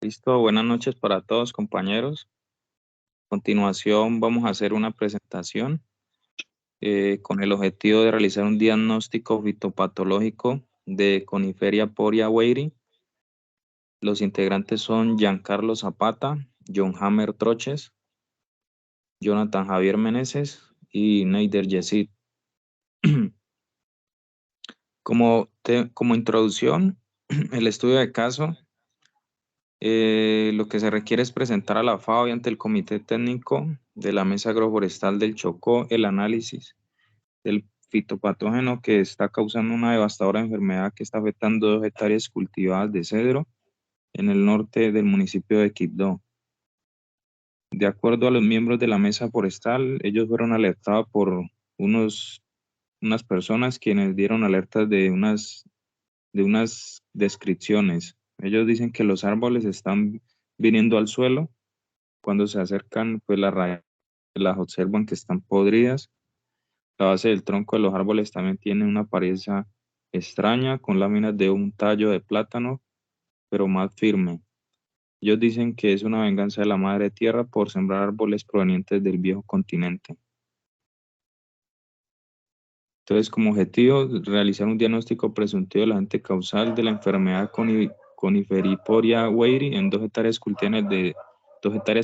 Listo, buenas noches para todos, compañeros. A continuación, vamos a hacer una presentación con el objetivo de realizar un diagnóstico fitopatológico de Coniferia poria weiri. Los integrantes son Giancarlo Zapata, John Hammer Troches, Jonathan Javier Meneses y Neider Yesid. Como introducción, el estudio de caso. Lo que se requiere es presentar a la FAO y ante el Comité Técnico de la Mesa Agroforestal del Chocó el análisis del fitopatógeno que está causando una devastadora enfermedad que está afectando 2 hectáreas cultivadas de cedro en el norte del municipio de Quibdó. De acuerdo a los miembros de la Mesa Forestal, ellos fueron alertados por unas personas quienes dieron alertas de unas descripciones. Ellos dicen que los árboles están viniendo al suelo. Cuando se acercan, pues las raíces las observan que están podridas. La base del tronco de los árboles también tiene una apariencia extraña, con láminas de un tallo de plátano, pero más firme. Ellos dicen que es una venganza de la madre tierra por sembrar árboles provenientes del viejo continente. Entonces, como objetivo, realizar un diagnóstico presuntivo del agente causal de la enfermedad Coniferiporia weiri en 2 hectáreas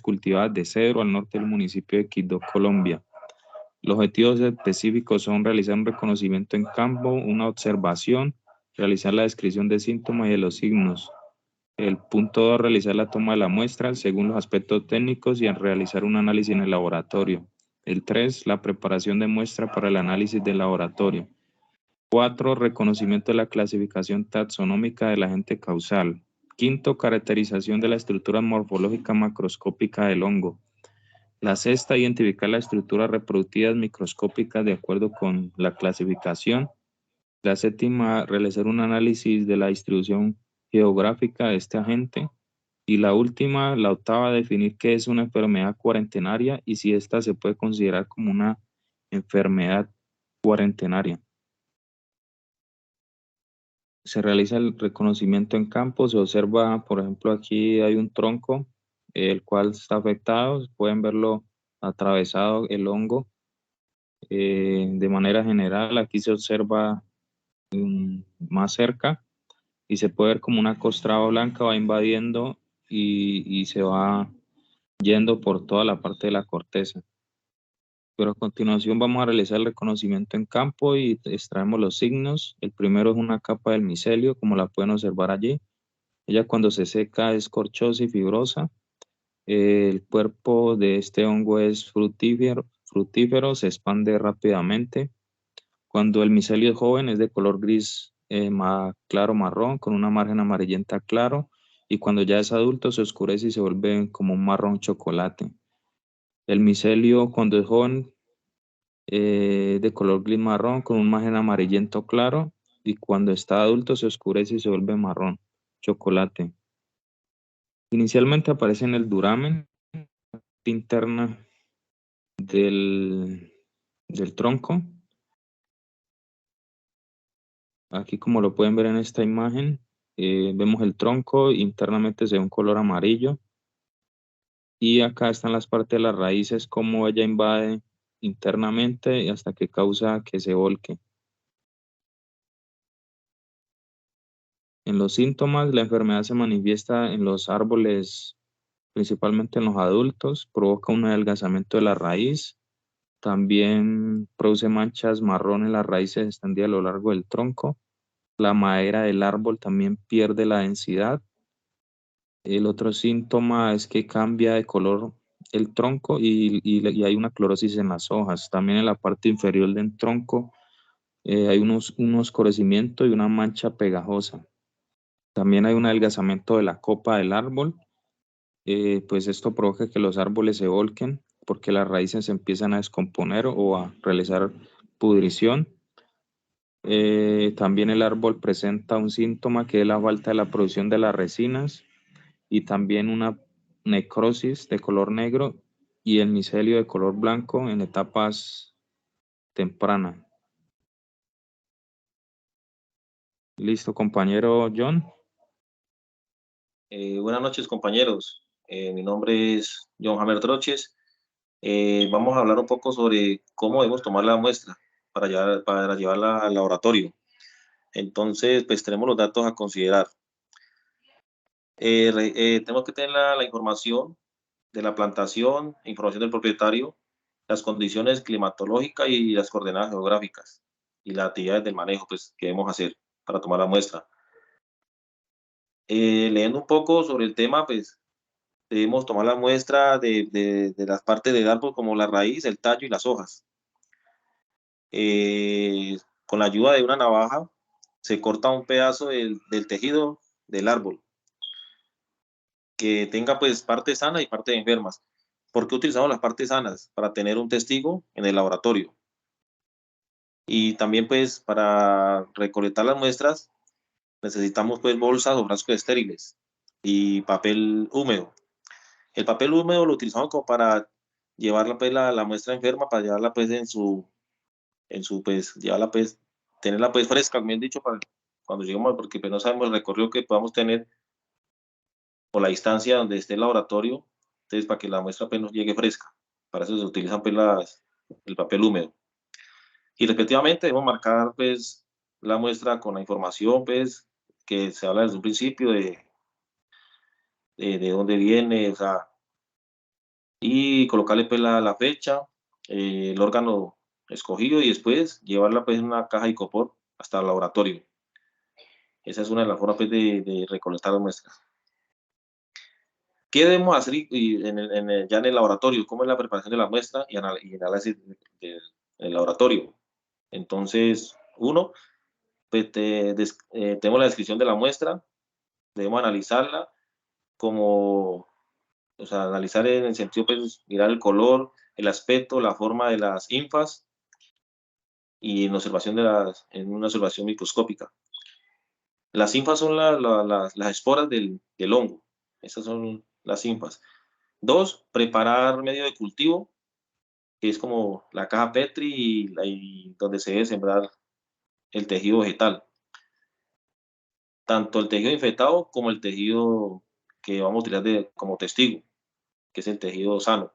cultivadas de cedro al norte del municipio de Quibdó, Colombia. Los objetivos específicos son realizar un reconocimiento en campo, una observación, realizar la descripción de síntomas y de los signos. El punto 2, realizar la toma de la muestra según los aspectos técnicos y realizar un análisis en el laboratorio. El 3, la preparación de muestra para el análisis del laboratorio. 4, reconocimiento de la clasificación taxonómica del agente causal. 5, caracterización de la estructura morfológica macroscópica del hongo. La sexta, identificar las estructuras reproductivas microscópicas de acuerdo con la clasificación. La séptima, realizar un análisis de la distribución geográfica de este agente. Y la última, la octava, definir qué es una enfermedad cuarentenaria y si ésta se puede considerar como una enfermedad cuarentenaria. Se realiza el reconocimiento en campo, se observa, por ejemplo, aquí hay un tronco, el cual está afectado, pueden verlo atravesado el hongo. De manera general, aquí se observa más cerca y se puede ver como una costrada blanca va invadiendo y se va yendo por toda la parte de la corteza. Pero a continuación vamos a realizar el reconocimiento en campo y extraemos los signos. El primero es una capa del micelio, como la pueden observar allí. Ella cuando se seca es corchosa y fibrosa. El cuerpo de este hongo es fructífero, se expande rápidamente. Cuando el micelio es joven es de color gris claro marrón con una margen amarillenta claro, y cuando ya es adulto se oscurece y se vuelve como un marrón chocolate. El micelio cuando es joven de color gris marrón con un margen amarillento claro, y cuando está adulto se oscurece y se vuelve marrón chocolate. Inicialmente aparece en el duramen interna del, del tronco. Aquí como lo pueden ver en esta imagen, vemos el tronco, internamente se ve un color amarillo, y acá están las partes de las raíces, cómo ella invade internamente y hasta que causa que se volque. En los síntomas, la enfermedad se manifiesta en los árboles, principalmente en los adultos, provoca un adelgazamiento de la raíz, también produce manchas marrón en las raíces extendidas a lo largo del tronco. La madera del árbol también pierde la densidad. El otro síntoma es que cambia de color el tronco y hay una clorosis en las hojas. También en la parte inferior del tronco hay un oscurecimiento y una mancha pegajosa. También hay un adelgazamiento de la copa del árbol. Pues esto provoca que los árboles se volquen porque las raíces se empiezan a descomponer o a realizar pudrición. También el árbol presenta un síntoma que es la falta de la producción de las resinas y también una necrosis de color negro y el micelio de color blanco en etapas tempranas. Listo, compañero John. Buenas noches, compañeros. Mi nombre es John Hammer Troches. Vamos a hablar un poco sobre cómo debemos tomar la muestra para llevarla al laboratorio. Entonces, pues tenemos los datos a considerar. Tenemos que tener la información de la plantación, información del propietario, las condiciones climatológicas y las coordenadas geográficas y las actividades del manejo pues, que debemos hacer para tomar la muestra. Leyendo un poco sobre el tema, pues debemos tomar la muestra de las partes del árbol como la raíz, el tallo y las hojas. Con la ayuda de una navaja se corta un pedazo del tejido del árbol que tenga pues partes sanas y partes enfermas. ¿Por qué utilizamos las partes sanas? Para tener un testigo en el laboratorio. Y también pues para recolectar las muestras necesitamos pues bolsas o frascos estériles y papel húmedo. El papel húmedo lo utilizamos como para llevarla pues la muestra enferma, para llevarla pues pues, llevarla pues, tenerla pues fresca, bien dicho, para cuando lleguemos, porque pues no sabemos el recorrido que podamos tener o la distancia donde esté el laboratorio, entonces para que la muestra pues nos llegue fresca. Para eso se utilizan pues el papel húmedo. Y respectivamente debemos marcar pues la muestra con la información pues que se habla desde un principio de dónde viene, o sea, y colocarle pues la fecha, el órgano escogido y después llevarla pues en una caja de icopor hasta el laboratorio. Esa es una de las formas pues, de recolectar las muestras. ¿Qué debemos hacer ya en el laboratorio? ¿Cómo es la preparación de la muestra y análisis del laboratorio? Entonces, uno, pues, tenemos la descripción de la muestra, debemos analizarla como, o sea, analizar en el sentido, pues, mirar el color, el aspecto, la forma de las ínfas y en una observación microscópica. Las ínfas son las esporas del hongo. Esas son las ínfas. Dos, preparar medio de cultivo, que es como la caja Petri y donde se debe sembrar el tejido vegetal. Tanto el tejido infectado como el tejido que vamos a utilizar como testigo, que es el tejido sano.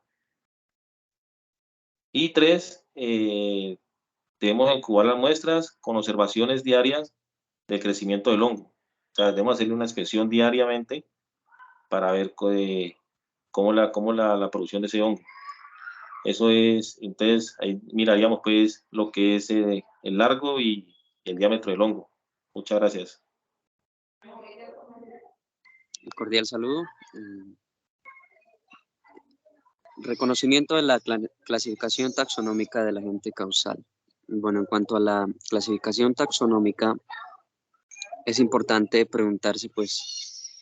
Y tres, debemos incubar las muestras con observaciones diarias del crecimiento del hongo. O sea, debemos hacerle una inspección diariamente para ver cómo la producción de ese hongo. Eso es, entonces ahí miraríamos pues lo que es el largo y el diámetro del hongo. Muchas gracias. Cordial saludo. Reconocimiento de la clasificación taxonómica del agente causal. Bueno, en cuanto a la clasificación taxonómica, es importante preguntarse, pues,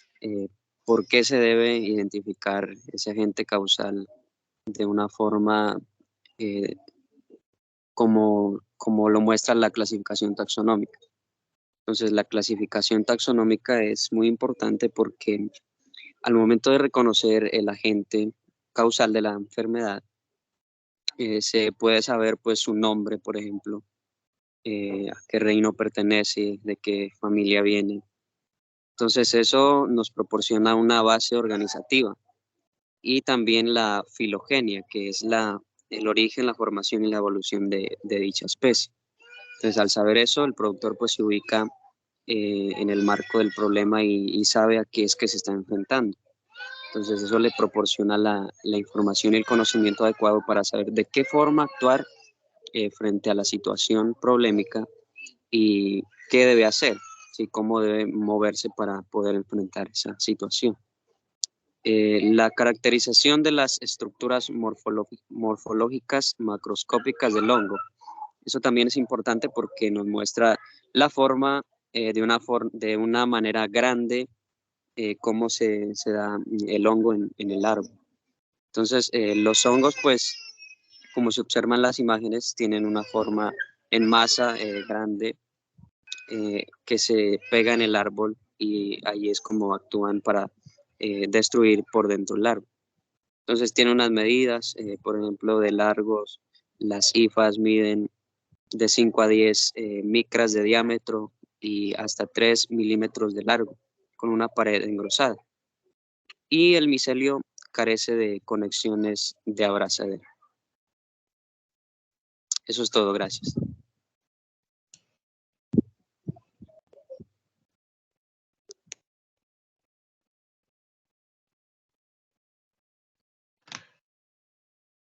por qué se debe identificar ese agente causal de una forma eh, como lo muestra la clasificación taxonómica. Entonces, la clasificación taxonómica es muy importante porque al momento de reconocer el agente causal de la enfermedad, se puede saber pues su nombre, por ejemplo, a qué reino pertenece, de qué familia viene. Entonces eso nos proporciona una base organizativa y también la filogenia, que es el origen, la formación y la evolución de dicha especie. Entonces al saber eso, el productor pues se ubica en el marco del problema y sabe a qué es que se está enfrentando. Entonces eso le proporciona la información y el conocimiento adecuado para saber de qué forma actuar frente a la situación problemática y qué debe hacer, ¿sí? Cómo debe moverse para poder enfrentar esa situación. La caracterización de las estructuras morfológicas macroscópicas del hongo. Eso también es importante porque nos muestra la forma de una manera grande cómo se da el hongo en el árbol. Entonces, los hongos, pues, como se observan las imágenes, tienen una forma en masa grande que se pega en el árbol y ahí es como actúan para destruir por dentro el árbol. Entonces tiene unas medidas, por ejemplo, de largos, las hifas miden de 5 a 10 micras de diámetro y hasta 3 milímetros de largo, con una pared engrosada. y el micelio carece de conexiones de abrazadera. Eso es todo, gracias.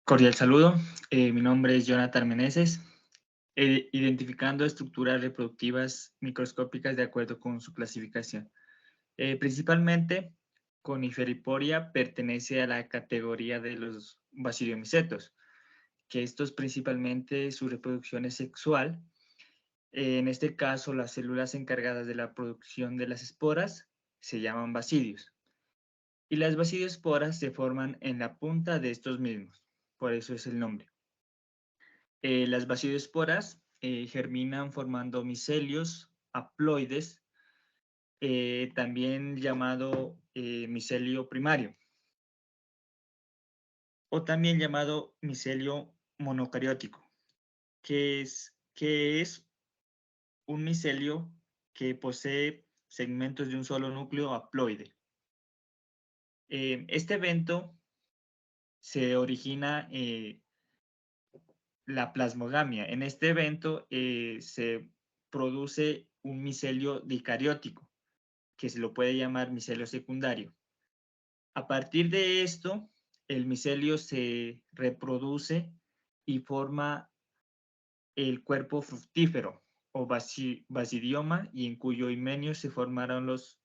Cordial saludo, mi nombre es Jonathan Meneses, identificando estructuras reproductivas microscópicas de acuerdo con su clasificación. Principalmente, Coniferiporia pertenece a la categoría de los basidiomicetos, que estos principalmente su reproducción es sexual. En este caso, las células encargadas de la producción de las esporas se llaman basidios. Y las basidiosporas se forman en la punta de estos mismos, por eso es el nombre. Las basidiosporas germinan formando micelios haploides, también llamado micelio primario, o también llamado micelio monocariótico, que es un micelio que posee segmentos de un solo núcleo haploide. Este evento se origina la plasmogamia. En este evento se produce un micelio dicariótico, que se lo puede llamar micelio secundario. A partir de esto, el micelio se reproduce y forma el cuerpo fructífero o basidioma, y en cuyo himenio se formaron los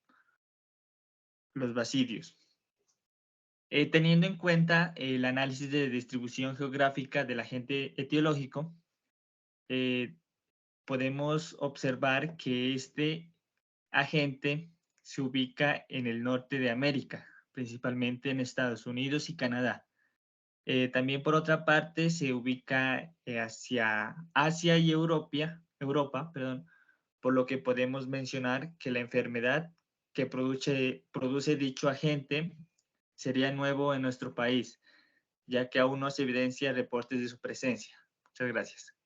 basidios. Teniendo en cuenta el análisis de distribución geográfica del agente etiológico, podemos observar que este agente se ubica en el norte de América, principalmente en Estados Unidos y Canadá. También por otra parte se ubica hacia Asia y Europa, por lo que podemos mencionar que la enfermedad que produce dicho agente sería nuevo en nuestro país, ya que aún no se evidencia reportes de su presencia. Muchas gracias.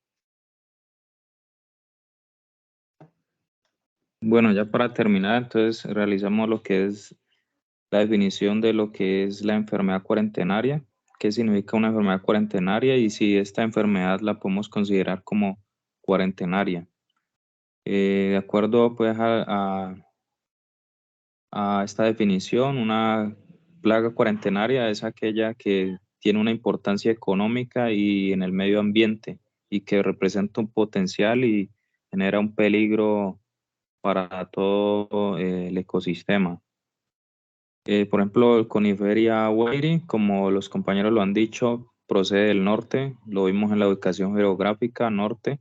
Bueno, ya para terminar, entonces realizamos lo que es la definición de lo que es la enfermedad cuarentenaria, qué significa una enfermedad cuarentenaria y si esta enfermedad la podemos considerar como cuarentenaria. De acuerdo pues a esta definición, una plaga cuarentenaria es aquella que tiene una importancia económica y en el medio ambiente y que representa un potencial y genera un peligro para todo el ecosistema. Por ejemplo, el Coniferia weyeri, como los compañeros lo han dicho, procede del norte, lo vimos en la ubicación geográfica norte.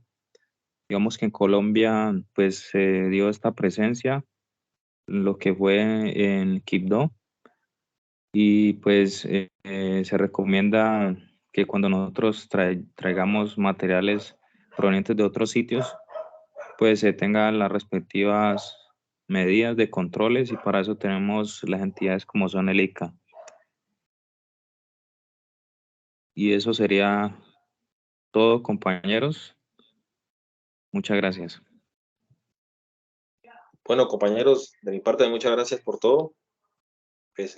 Digamos que en Colombia pues se dio esta presencia, lo que fue en Quibdó, y pues se recomienda que cuando nosotros traigamos materiales provenientes de otros sitios, pues se tengan las respectivas medidas de controles y para eso tenemos las entidades como son el ICA. Y eso sería todo, compañeros. Muchas gracias. Bueno, compañeros, de mi parte, muchas gracias por todo. Pues,